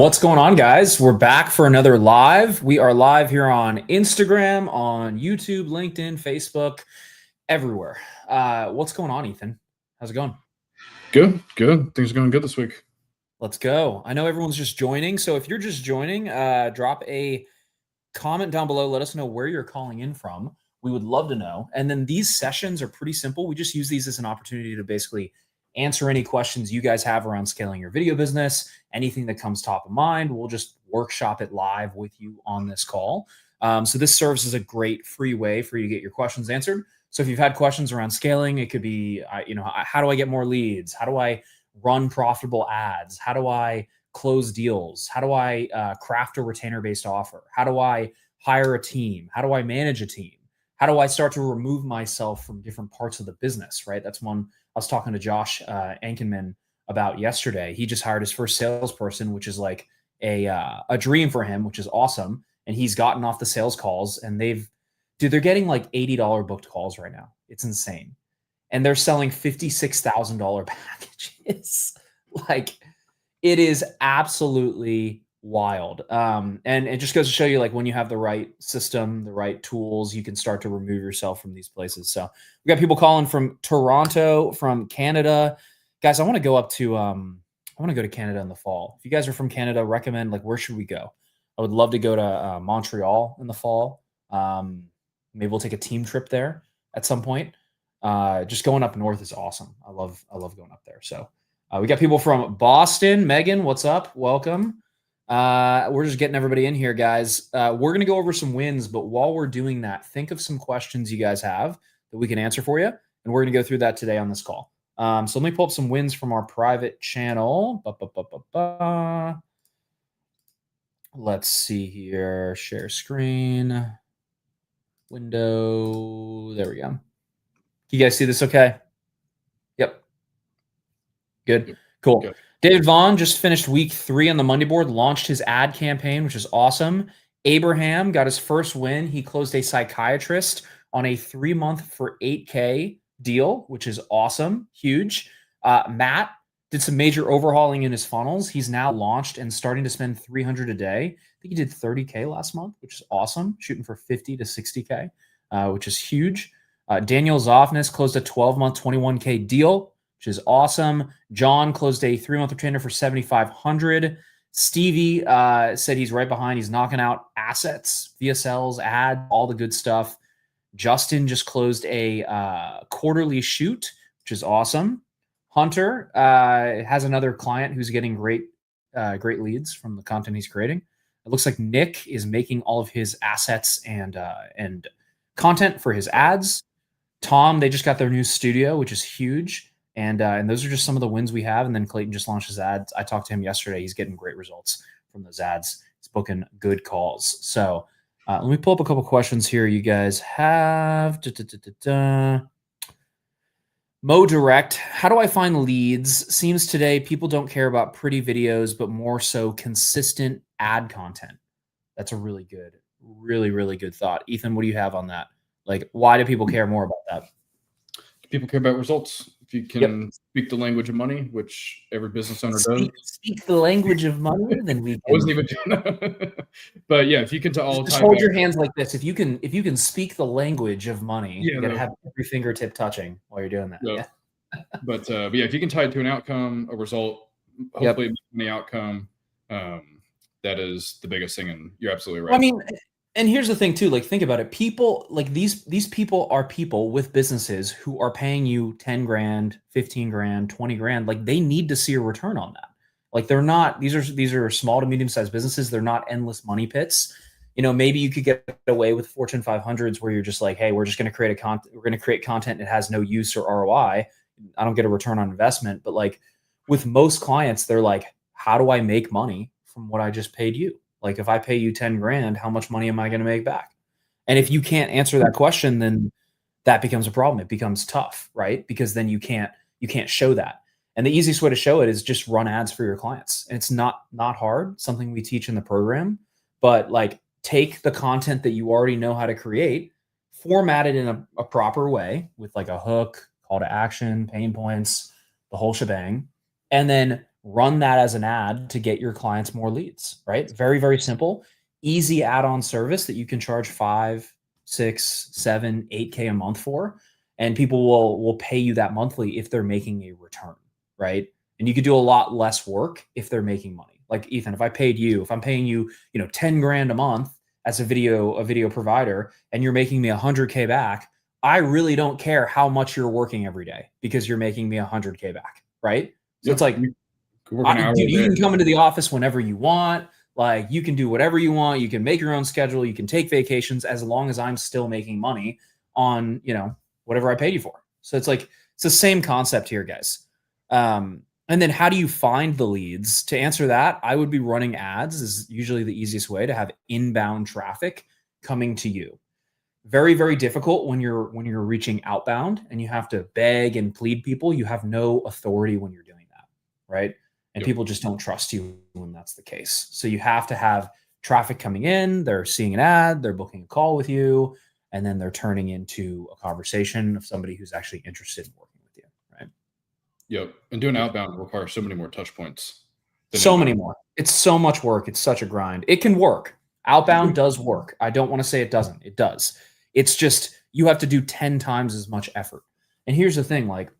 What's going on, guys? We're back for another live. We are live here on Instagram, on YouTube, LinkedIn, Facebook, everywhere. What's going on, Ethan? How's it going? Good. Things are going good this week. Let's go. I know everyone's just joining, so if you're just joining, drop a comment down below. Let us know where you're calling in from. We would love to know. And then these sessions are pretty simple. We just use these as an opportunity to basically answer any questions you guys have around scaling your video business, anything that comes top of mind. We'll just workshop it live with you on this call. So this serves as a great free way for you to get your questions answered. So if you've had questions around scaling, it could be, how do I get more leads? How do I run profitable ads? How do I close deals? How do I craft a retainer-based offer? How do I hire a team? How do I manage a team? How do I start to remove myself from different parts of the business, right? That's one I was talking to Josh Ankenman about yesterday. He just hired his first salesperson, which is like a dream for him, which is awesome. And he's gotten off the sales calls and they're getting like $80 booked calls right now. It's insane. And they're selling $56,000 packages. Like, it is absolutely wild. And it just goes to show you, like, when you have the right system, the right tools, you can start to remove yourself from these places. So we got people calling from Toronto, from Canada. Guys, I want to go to Canada in the fall. If you guys are from Canada, recommend, like, where should we go? I would love to go to Montreal in the fall. Maybe we'll take a team trip there at some point. Just going up north is awesome. I love going up there. So we got people from Boston. Megan, what's up? Welcome. We're just getting everybody in here, guys. We're going to go over some wins, but while we're doing that, think of some questions you guys have that we can answer for you, and we're going to go through that today on this call. So let me pull up some wins from our private channel. Let's see here. Share screen. Window. There we go. You guys see this okay? Yep. Good. Cool. Good. David Vaughn just finished week 3 on the Monday board, launched his ad campaign, which is awesome. Abraham got his first win. He closed a psychiatrist on a 3-month for $8K deal, which is awesome. Huge. Matt did some major overhauling in his funnels. He's now launched and starting to spend $300 a day. I think he did $30K last month, which is awesome. Shooting for $50 to $60K, which is huge. Daniel Zofnis closed a 12-month, $21K deal, which is awesome. John closed a 3-month retainer for $7,500. Stevie said he's right behind. He's knocking out assets, VSLs, ads, all the good stuff. Justin just closed a quarterly shoot, which is awesome. Hunter has another client who's getting great leads from the content he's creating. It looks like Nick is making all of his assets and content for his ads. Tom, they just got their new studio, which is huge. And those are just some of the wins we have. And then Clayton just launched his ads. I talked to him yesterday. He's getting great results from those ads. He's booking good calls. So let me pull up a couple questions here you guys have. Mo Direct, how do I find leads? Seems today people don't care about pretty videos, but more so consistent ad content. That's a really good, really good thought. Ethan, what do you have on that? Like, why do people care more about that? People care about results. If you can speak the language of money, which every business owner does. Speak the language of money, then we can. I wasn't even doing that. But yeah, if you can just hold your hands like this. If you can speak the language of money, you gotta have every fingertip touching while you're doing that. Yeah. But yeah, if you can tie it to an outcome, a result, hopefully the outcome, that is the biggest thing. And you're absolutely right. I mean, and here's the thing too, like, think about it. People, like, these people are people with businesses who are paying you 10 grand, 15 grand, 20 grand. Like, they need to see a return on that. Like, they're not, these are small to medium-sized businesses. They're not endless money pits. You know, maybe you could get away with Fortune 500s where you're just like, hey, we're just going to create content that has no use or ROI. I don't get a return on investment. But like, with most clients, they're like, how do I make money from what I just paid you? Like, if I pay you 10 grand, how much money am I going to make back? And if you can't answer that question, then that becomes a problem. It becomes tough, right? Because then you can't show that. And the easiest way to show it is just run ads for your clients. And it's not hard, something we teach in the program, but like, take the content that you already know how to create, format it in a proper way with like a hook, call to action, pain points, the whole shebang, and then run that as an ad to get your clients more leads, right? Very, very simple, easy add-on service that you can charge 5, 6, 7, 8K a month for. And people will pay you that monthly if they're making a return, right? And you could do a lot less work if they're making money. Like Ethan, if I'm paying you, 10 grand a month as a video provider, and you're making me 100K back, I really don't care how much you're working every day because you're making me 100K back, right? So it's like, you could work an hour dude, a you day. can come into the office whenever you want. Like you can do whatever you want. You can make your own schedule. You can take vacations as long as I'm still making money on, whatever I paid you for. So it's like, it's the same concept here, guys. And then how do you find the leads? To answer that, I would be running ads is usually the easiest way to have inbound traffic coming to you. Very, very difficult when you're reaching outbound and you have to beg and plead people. You have no authority when you're doing that, right? And people just don't trust you when that's the case. So you have to have traffic coming in, they're seeing an ad, they're booking a call with you, and then they're turning into a conversation of somebody who's actually interested in working with you, right? Yep. And doing outbound requires so many more touch points. So many more. It's so much work. It's such a grind. It can work. Outbound does work. I don't want to say it doesn't. It does. It's just you have to do 10 times as much effort. And here's the thing, like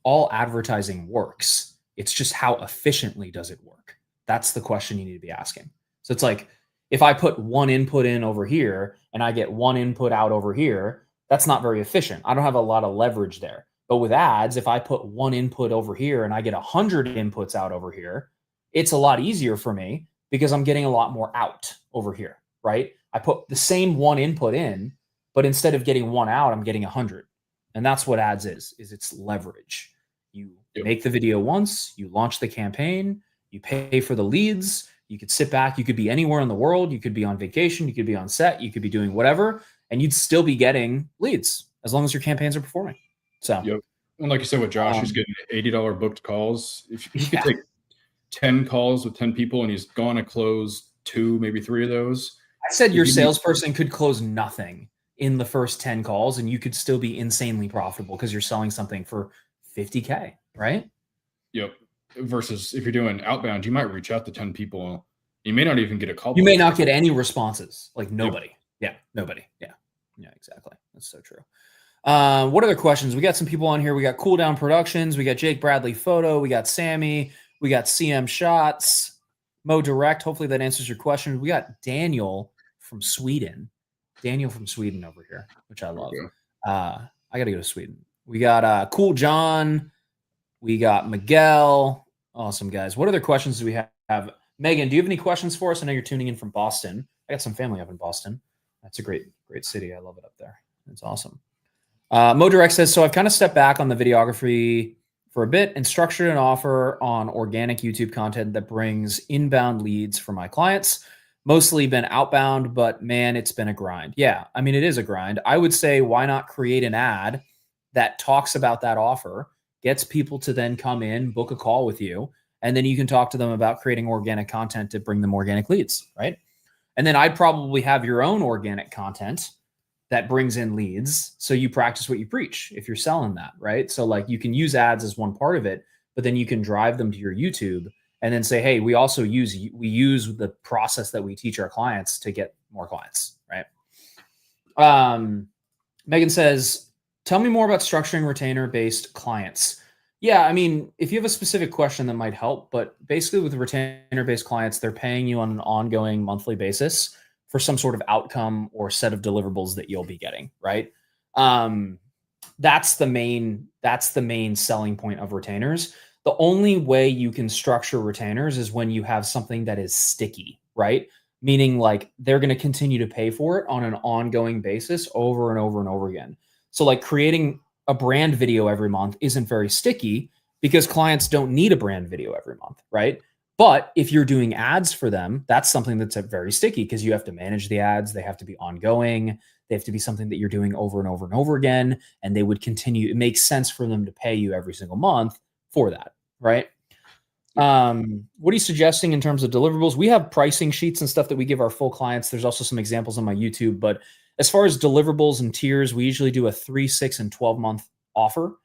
all advertising works. It's just how efficiently does it work? That's the question you need to be asking. So it's like if I put one input in over here and I get one input out over here, that's not very efficient. I don't have a lot of leverage there. But with ads, if I put one input over here and I get 100 inputs out over here, it's a lot easier for me because I'm getting a lot more out over here, right? I put the same one input in, but instead of getting one out, I'm getting 100. And that's what ads is it's leverage. You make the video once, you launch the campaign, you pay for the leads, you could sit back, you could be anywhere in the world, you could be on vacation, you could be on set, you could be doing whatever, and you'd still be getting leads as long as your campaigns are performing. So, yep. And like you said with Josh, he's getting $80 booked calls. If he could take 10 calls with 10 people and he's going to close 2, maybe 3 of those. I said your salesperson could close nothing in the first 10 calls and you could still be insanely profitable because you're selling something for 50K, right? Yep. Versus if you're doing outbound, you might reach out to 10 people. You may not even get a call. You may not get any responses. Like nobody. Yep. Yeah. Nobody. Yeah. Yeah, exactly. That's so true. What other questions? We got some people on here. We got Cool Down Productions. We got Jake Bradley Photo. We got Sammy. We got CM Shots. Mo Direct. Hopefully that answers your question. We got Daniel from Sweden. Daniel from Sweden over here, which I love. Okay. I got to go to Sweden. We got Cool John. We got Miguel. Awesome, guys. What other questions do we have? Megan, do you have any questions for us? I know you're tuning in from Boston. I got some family up in Boston. That's a great city. I love it up there. It's awesome. Mo Direct says, so I've kind of stepped back on the videography for a bit and structured an offer on organic YouTube content that brings inbound leads for my clients. Mostly been outbound, but man, it's been a grind. Yeah, I mean, it is a grind. I would say, why not create an ad that talks about that offer, gets people to then come in, book a call with you, and then you can talk to them about creating organic content to bring them organic leads, right? And then I'd probably have your own organic content that brings in leads. So you practice what you preach if you're selling that, right? So like you can use ads as one part of it, but then you can drive them to your YouTube and then say, hey, we use the process that we teach our clients to get more clients, right? Megan says, tell me more about structuring retainer-based clients. Yeah, I mean, if you have a specific question that might help, but basically with retainer-based clients, they're paying you on an ongoing monthly basis for some sort of outcome or set of deliverables that you'll be getting, right? That's the main selling point of retainers. The only way you can structure retainers is when you have something that is sticky, right? Meaning like they're going to continue to pay for it on an ongoing basis over and over and over again. So like creating a brand video every month isn't very sticky because clients don't need a brand video every month, right? But if you're doing ads for them, that's something that's very sticky because you have to manage the ads. They have to be ongoing. They have to be something that you're doing over and over and over again. And they would continue. It makes sense for them to pay you every single month for that, right? What are you suggesting in terms of deliverables? We have pricing sheets and stuff that we give our full clients. There's also some examples on my YouTube. But as far as deliverables and tiers, we usually do a 3, 6, and 12 month offer.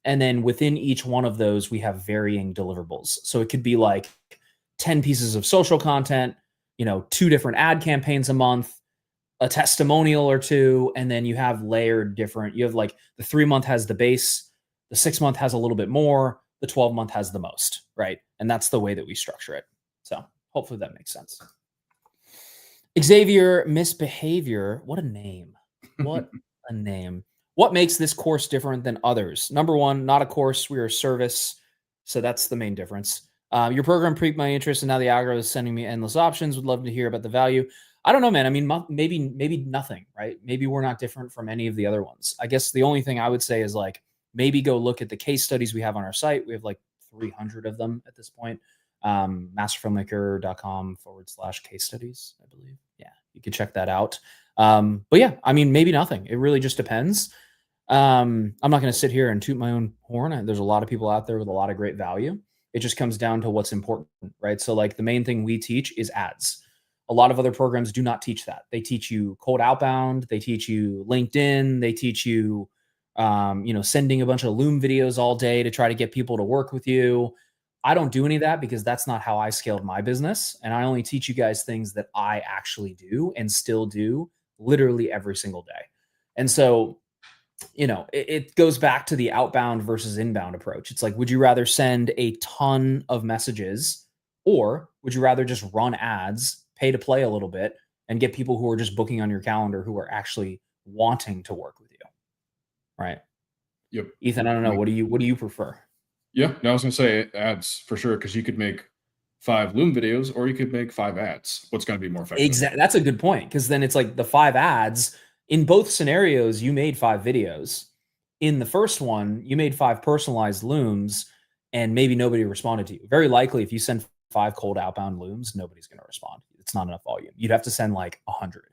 And then within each one of those, we have varying deliverables. So it could be like 10 pieces of social content, 2 different ad campaigns a month, a testimonial or 2, and then you have layered different. You have like the 3-month has the base, the 6-month has a little bit more, the 12-month has the most, right? And that's the way that we structure it. So hopefully that makes sense. Xavier Misbehavior, what a name. What a name. What makes this course different than others? Number one, not a course, we're a service. So that's the main difference. Your program piqued my interest, and now the algorithm is sending me endless options. Would love to hear about the value. I don't know, man. I mean, maybe nothing, right? Maybe we're not different from any of the other ones. I guess the only thing I would say is like, maybe go look at the case studies we have on our site. We have like 300 of them at this point. Masterfilmmaker.com/case studies, I believe. Yeah, you can check that out. But yeah, I mean, maybe nothing. It really just depends. I'm not going to sit here and toot my own horn. There's a lot of people out there with a lot of great value. It just comes down to what's important, right? So like the main thing we teach is ads. A lot of other programs do not teach that. They teach you cold outbound. They teach you LinkedIn. They teach you, sending a bunch of Loom videos all day to try to get people to work with you. I don't do any of that because that's not how I scaled my business. And I only teach you guys things that I actually do and still do literally every single day. And so, it goes back to the outbound versus inbound approach. It's like, would you rather send a ton of messages, or would you rather just run ads, pay to play a little bit, and get people who are just booking on your calendar who are actually wanting to work with you? Right. Yep. Ethan, I don't know. What do you prefer? Yeah, no, I was gonna say ads for sure, because you could make 5 Loom videos or you could make 5 ads. What's going to be more effective? Exactly. That's a good point, because then it's like the 5 ads. In both scenarios, you made 5 videos. In the first one, you made 5 personalized Looms, and maybe nobody responded to you. Very likely, if you send 5 cold outbound Looms, nobody's going to respond. It's not enough volume. You'd have to send like 100.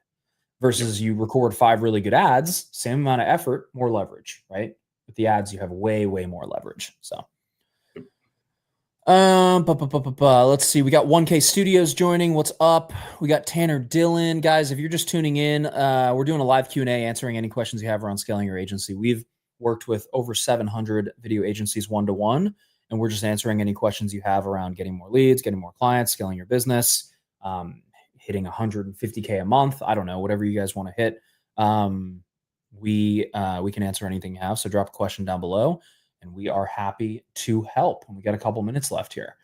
Versus you record 5 really good ads, same amount of effort, more leverage, right? With the ads, you have way, way more leverage. So. Let's see. We got 1K Studios joining. What's up? We got Tanner Dillon. Guys, if you're just tuning in, we're doing a live Q&A answering any questions you have around scaling your agency. We've worked with over 700 video agencies one-to-one, and we're just answering any questions you have around getting more leads, getting more clients, scaling your business, hitting 150K a month. I don't know, whatever you guys want to hit. We can answer anything you have. So drop a question down below, and we are happy to help. And we got a couple minutes left here.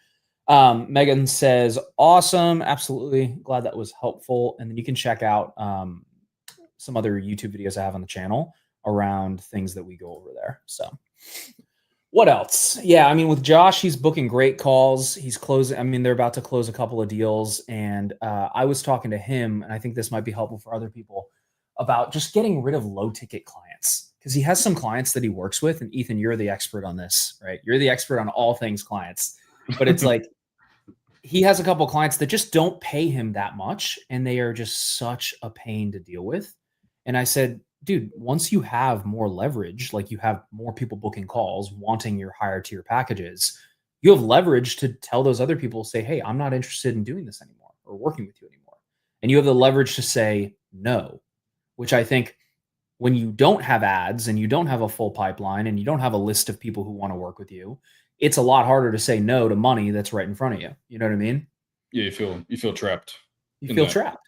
Megan says, awesome. Absolutely. Glad that was helpful. And then you can check out some other YouTube videos I have on the channel around things that we go over there. So what else? Yeah, I mean, with Josh, he's booking great calls. He's closing. I mean, they're about to close a couple of deals. And I was talking to him, and I think this might be helpful for other people, about just getting rid of low ticket clients. Because he has some clients that he works with. And Ethan, you're the expert on this, right? You're the expert on all things clients. But it's like, he has a couple of clients that just don't pay him that much, and they are just such a pain to deal with. And I said, dude, once you have more leverage, like you have more people booking calls, wanting your higher tier packages, you have leverage to tell those other people, say, hey, I'm not interested in doing this anymore or working with you anymore. And you have the leverage to say no, which I think when you don't have ads and you don't have a full pipeline and you don't have a list of people who want to work with you, it's a lot harder to say no to money that's right in front of you. You know what I mean? Yeah, you feel trapped. You feel trapped.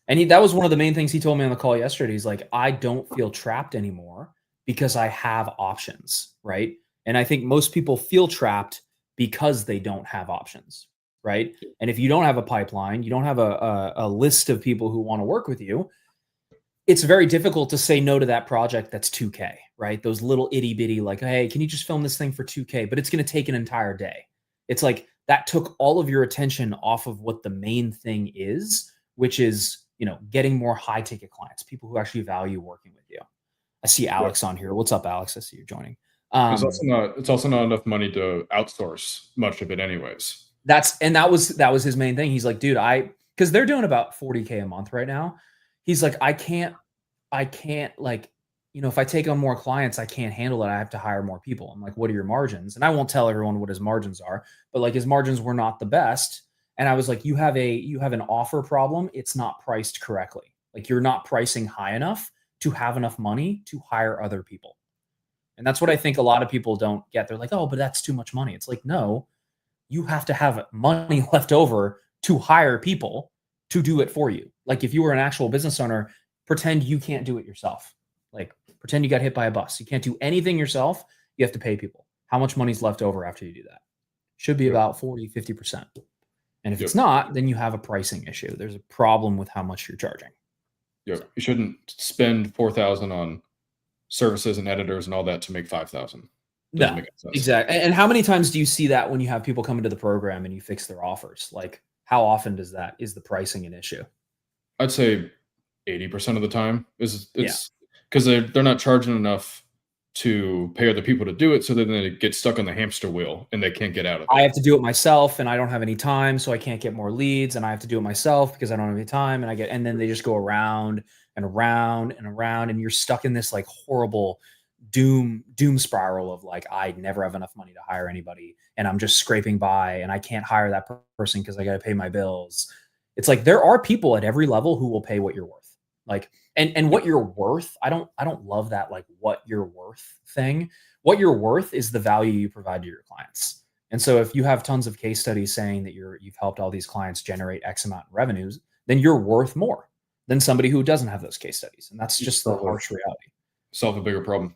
And that was one of the main things he told me on the call yesterday. He's like, I don't feel trapped anymore because I have options, right? And I think most people feel trapped because they don't have options, right? And if you don't have a pipeline, you don't have a list of people who want to work with you, it's very difficult to say no to that project that's 2K, right? Those little itty bitty, like, hey, can you just film this thing for 2K? But it's going to take an entire day. It's like that took all of your attention off of what the main thing is, which is, getting more high ticket clients, people who actually value working with you. I see Alex on here. What's up, Alex? I see you're joining. It's also not enough money to outsource much of it anyways. That was his main thing. He's like, dude, because they're doing about 40K a month right now. He's like, I can't like, if I take on more clients, I can't handle it. I have to hire more people. I'm like, what are your margins? And I won't tell everyone what his margins are, but like his margins were not the best. And I was like, you have an offer problem. It's not priced correctly. Like you're not pricing high enough to have enough money to hire other people. And that's what I think a lot of people don't get. They're like, oh, but that's too much money. It's like, no, you have to have money left over to hire people to do it for you. Like if you were an actual business owner, pretend you can't do it yourself. Like pretend you got hit by a bus. You can't do anything yourself. You have to pay people. How much money's left over after you do that? Should be about 40, 50%. And if it's not, then you have a pricing issue. There's a problem with how much you're charging. Yeah, you shouldn't spend $4,000 on services and editors and all that to make $5,000. No, exactly. And how many times do you see that when you have people come into the program and you fix their offers? Like, how often is the pricing an issue? I'd say 80% of the time is because they're not charging enough to pay other people to do it, so then they get stuck on the hamster wheel and they can't get out of it. I have to do it myself, and I don't have any time, so I can't get more leads, and I have to do it myself because I don't have any time, and then they just go around and around and around, and you're stuck in this like horrible doom spiral of like, I never have enough money to hire anybody, and I'm just scraping by, and I can't hire that person because I got to pay my bills. It's like there are people at every level who will pay what you're worth. Like, and what you're worth, I don't love that like what you're worth thing. What you're worth is the value you provide to your clients. And so if you have tons of case studies saying that you've helped all these clients generate X amount in revenues, then you're worth more than somebody who doesn't have those case studies. And that's just the harsh reality. Solve a bigger problem.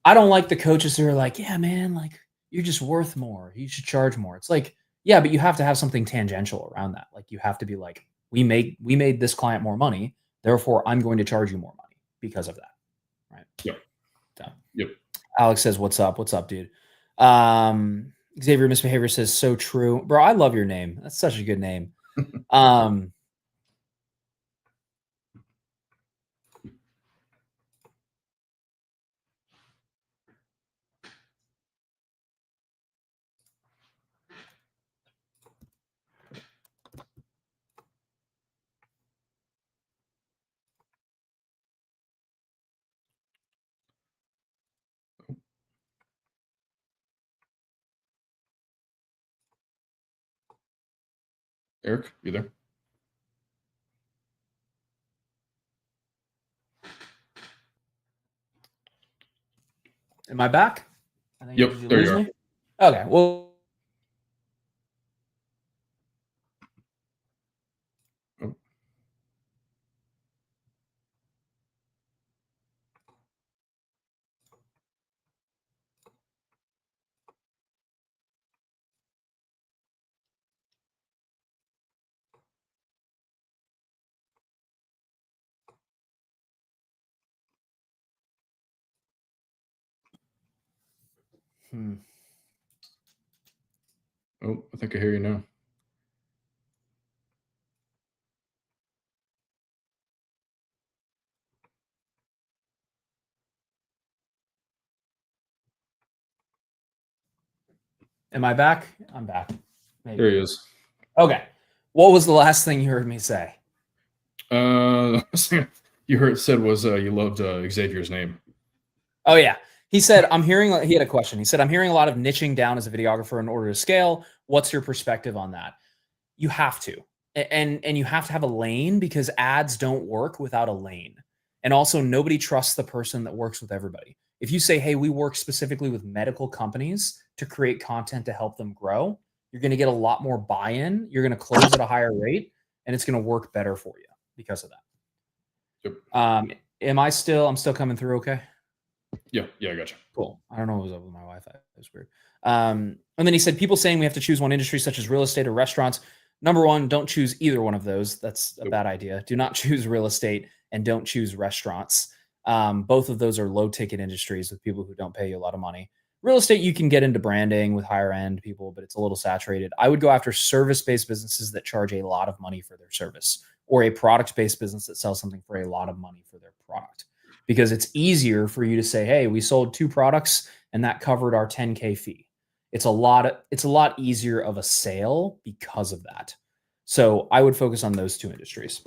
I don't like the coaches who are like, yeah, man, like you're just worth more. You should charge more. It's like, yeah, but you have to have something tangential around that. Like you have to be like, we made this client more money. Therefore, I'm going to charge you more money because of that. Right. Yep. So, yep. Alex says, what's up? What's up, dude? Xavier Misbehavior says, so true. Bro, I love your name. That's such a good name. Eric, you there? Am I back? Yep, there you are. Okay, well. Oh, I think I hear you now. Am I back? I'm back. Maybe. There he is. Okay. What was the last thing you heard me say? You said was you loved Xavier's name. Oh yeah. He said, he had a question. He said, I'm hearing a lot of niching down as a videographer in order to scale. What's your perspective on that? You have to. And you have to have a lane because ads don't work without a lane. And also nobody trusts the person that works with everybody. If you say, hey, we work specifically with medical companies to create content to help them grow, you're going to get a lot more buy-in. You're going to close at a higher rate, and it's going to work better for you because of that. Yep. I'm still coming through okay? Yeah, I gotcha. Cool. I don't know what was up with my Wi-Fi. It was weird. And then he said, people saying we have to choose one industry, such as real estate or restaurants. Number one, don't choose either one of those. That's a bad idea. Do not choose real estate and don't choose restaurants. Both of those are low ticket industries with people who don't pay you a lot of money. Real estate, you can get into branding with higher end people, but it's a little saturated. I would go after service-based businesses that charge a lot of money for their service, or a product-based business that sells something for a lot of money for their product. Because it's easier for you to say, hey, we sold 2 products and that covered our 10K fee. It's a lot easier of a sale because of that. So I would focus on those 2 industries.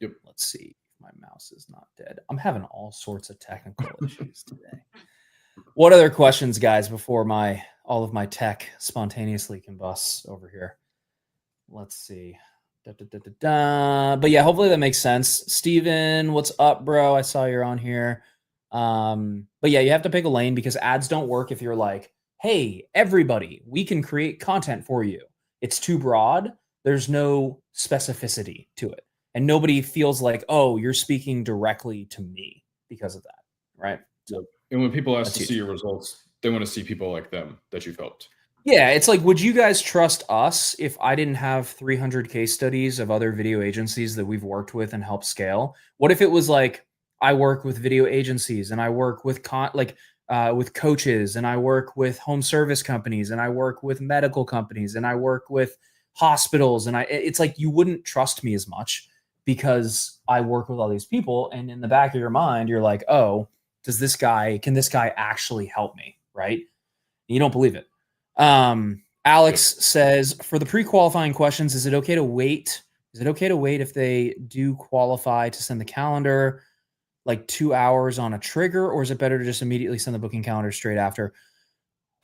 Yep. Let's see. My mouse is not dead. I'm having all sorts of technical issues today. What other questions, guys, before all of my tech spontaneously combusts over here? Let's see. But yeah, hopefully that makes sense. Steven, what's up, bro? I saw you're on here. But yeah, you have to pick a lane because ads don't work if you're like, hey, everybody, we can create content for you. It's too broad. There's no specificity to it. And nobody feels like, oh, you're speaking directly to me because of that. Right. So, and when people ask to huge. see your results, they want to see people like them that you've helped. Yeah, it's like, would you guys trust us if I didn't have 300 case studies of other video agencies that we've worked with and helped scale? What if it was like, I work with video agencies and I work with with coaches and I work with home service companies and I work with medical companies and I work with hospitals and it's like you wouldn't trust me as much because I work with all these people, and in the back of your mind you're like, oh, can this guy actually help me, right? You don't believe it. Alex says, for the pre-qualifying questions, is it okay to wait? Is it okay to wait if they do qualify to send the calendar like 2 hours on a trigger, or is it better to just immediately send the booking calendar straight after?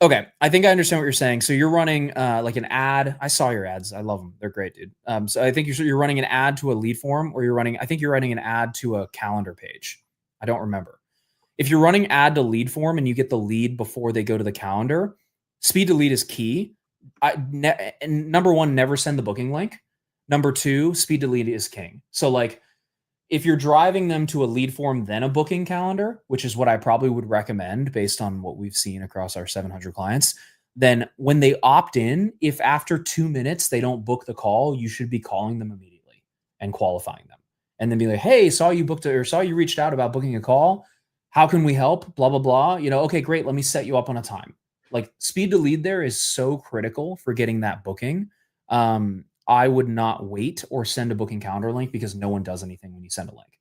Okay, I think I understand what you're saying. So you're running like an ad. I saw your ads. I love them. They're great, dude. So I think you're running an ad to a lead form, or I think you're running an ad to a calendar page. I don't remember. If you're running ad to lead form and you get the lead before they go to the calendar, speed to lead is key. Number one, never send the booking link. Number two, speed to lead is king. So like if you're driving them to a lead form, then a booking calendar, which is what I probably would recommend based on what we've seen across our 700 clients, then when they opt in, if after 2 minutes they don't book the call, you should be calling them immediately and qualifying them. And then be like, hey, saw you reached out about booking a call. How can we help? Blah, blah, blah. Okay, great. Let me set you up on a time. Like speed to lead there is so critical for getting that booking. I would not wait or send a booking calendar link because no one does anything when you send a link.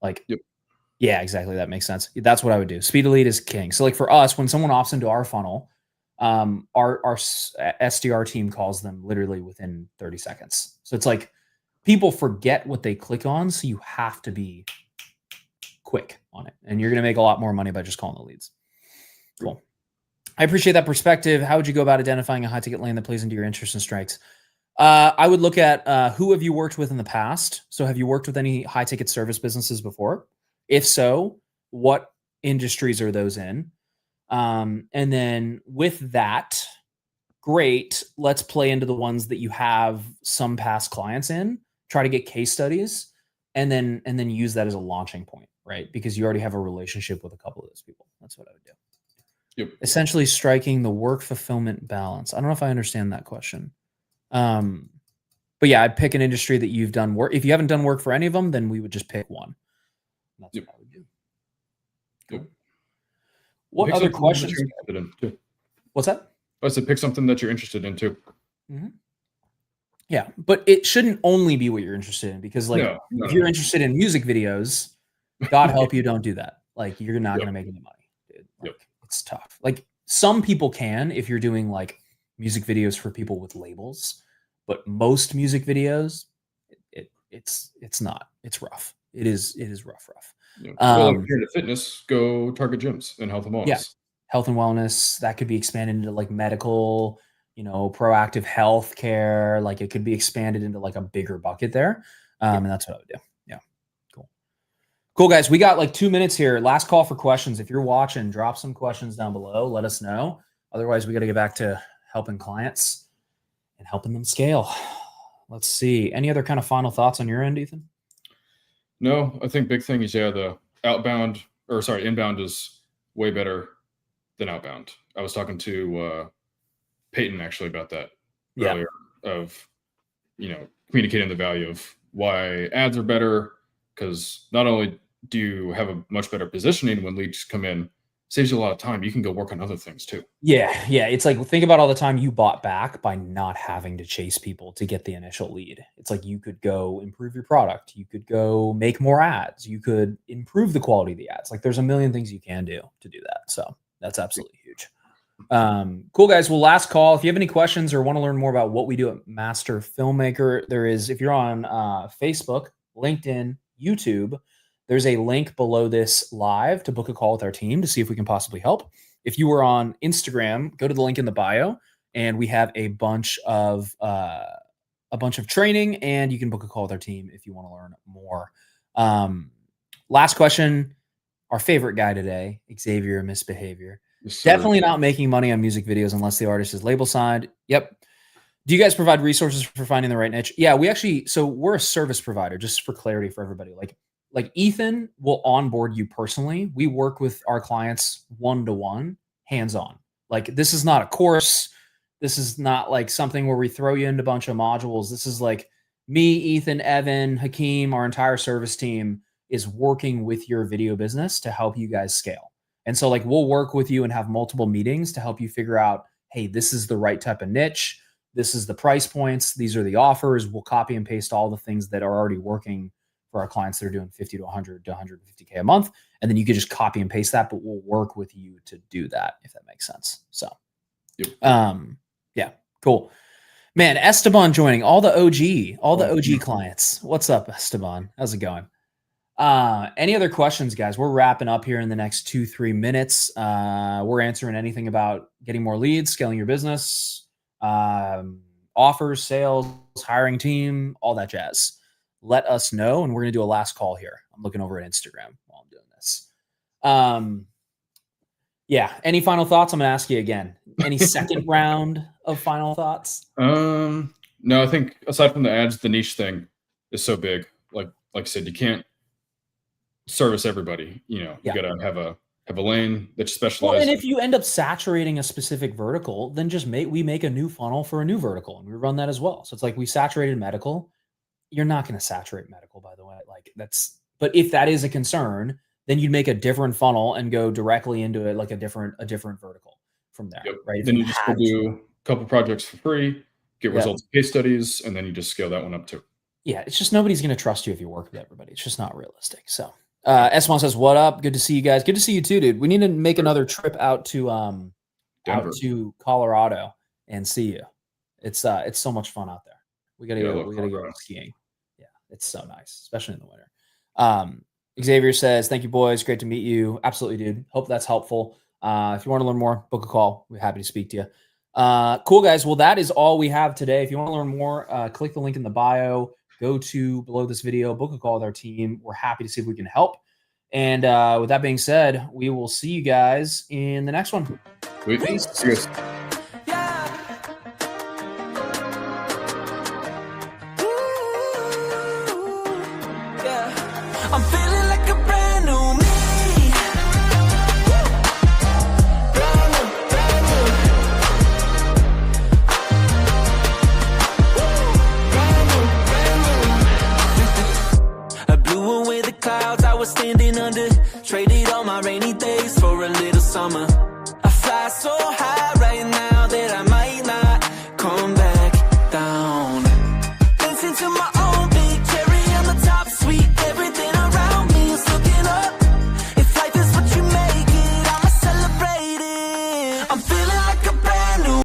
Like, yep. Yeah, exactly. That makes sense. That's what I would do. Speed to lead is king. So like for us, when someone opts into our funnel, our SDR team calls them literally within 30 seconds. So it's like people forget what they click on. So you have to be quick on it, and you're going to make a lot more money by just calling the leads. Cool. I appreciate that perspective. How would you go about identifying a high ticket lane that plays into your interests and strengths? I would look at who have you worked with in the past? So have you worked with any high ticket service businesses before? If so, what industries are those in? And then with that, great, let's play into the ones that you have some past clients in, try to get case studies, and then use that as a launching point, right? Because you already have a relationship with a couple of those people. That's what I would do. Yep. Essentially striking the work fulfillment balance. I don't know if I understand that question. But yeah, I'd pick an industry that you've done work. If you haven't done work for any of them, then we would just pick one. That's what I would do. Cool. Yep. What pick other questions? What's that? I said pick something that you're interested in too. Mm-hmm. Yeah, but it shouldn't only be what you're interested in, because like if you're interested in music videos, God help you don't do that. Like you're not going to make any money, dude. Like, it's tough. Like some people can if you're doing like music videos for people with labels, but most music videos, it's not. It's rough. It is rough. Yeah. Well, if you're into fitness, go target gyms and health and wellness. Yeah, health and wellness, that could be expanded into like medical, proactive health care. Like it could be expanded into like a bigger bucket there. And that's what I would do. Yeah. Cool, guys. We got like 2 minutes here. Last call for questions. If you're watching, drop some questions down below. Let us know. Otherwise, we got to get back to helping clients and helping them scale. Let's see. Any other kind of final thoughts on your end, Ethan? No, I think big thing is, the inbound is way better than outbound. I was talking to Peyton actually about that earlier, of, communicating the value of why ads are better, because not only do you have a much better positioning when leads come in, saves you a lot of time. You can go work on other things too. Yeah. It's like, think about all the time you bought back by not having to chase people to get the initial lead. It's like you could go improve your product. You could go make more ads. You could improve the quality of the ads. Like there's a million things you can do to do that. So that's absolutely huge. Cool, guys. Well, last call. If you have any questions or want to learn more about what we do at Master Filmmaker, if you're on Facebook, LinkedIn, YouTube, there's a link below this live to book a call with our team to see if we can possibly help. If you were on Instagram, go to the link in the bio, and we have a bunch of training, and you can book a call with our team if you want to learn more. Last question. our favorite guy today, Xavier Misbehavior. Yes, Definitely not making money on music videos unless the artist is label signed. Yep. Do you guys provide resources for finding the right niche? Yeah, we're a service provider, just for clarity for everybody. Like Ethan will onboard you personally. We work with our clients one-to-one, hands-on. Like, this is not a course. This is not like something where we throw you into a bunch of modules. This is like me, Ethan, Evan, Hakeem, our entire service team is working with your video business to help you guys scale. And so like, we'll work with you and have multiple meetings to help you figure out, hey, this is the right type of niche. This is the price points. These are the offers. We'll copy and paste all the things that are already working for our clients that are doing 50 to 100 to 150K a month. And then you could just copy and paste that, but we'll work with you to do that, if that makes sense. So, yeah, cool. Man, Esteban joining, all the OG clients. What's up, Esteban? How's it going? Any other questions, guys? We're wrapping up here in the next 2-3 minutes. We're answering anything about getting more leads, scaling your business, offers, sales, hiring team, all that jazz. Let us know, and we're going to do a last call here. I'm looking over at Instagram while I'm doing this. Yeah. Any final thoughts? I'm going to ask you again. Any second round of final thoughts? No, I think aside from the ads, the niche thing is so big. Like I said, you can't service everybody. You got to have a lane that you specialize. Well, and if you end up saturating a specific vertical, then just we make a new funnel for a new vertical, and we run that as well. So it's like we saturated medical. You're not going to saturate medical, by the way. But if that is a concern, then you'd make a different funnel and go directly into it, like a different vertical from there, right? Then you just go do a couple projects for free, get results, case studies, and then you just scale that one up too. Yeah, it's just nobody's going to trust you if you work with everybody. It's just not realistic. So, S1 says, "What up? Good to see you guys. Good to see you too, dude. We need to make another trip out to Colorado and see you. It's so much fun out there. We gotta go skiing. Yeah, it's so nice, especially in the winter." Xavier says, "Thank you, boys. Great to meet you." Absolutely, dude. Hope that's helpful. If you want to learn more, book a call. We're happy to speak to you. Cool, guys. Well, that is all we have today. If you want to learn more, click the link in the bio. Go to below this video, book a call with our team. We're happy to see if we can help. And with that being said, we will see you guys in the next one. Peace. Yeah. I'm feeling like a brand new me. Brand new, brand new. Brand new, brand new. I blew away the clouds I was standing under. Traded all my rainy days for a little summer. I fly so high.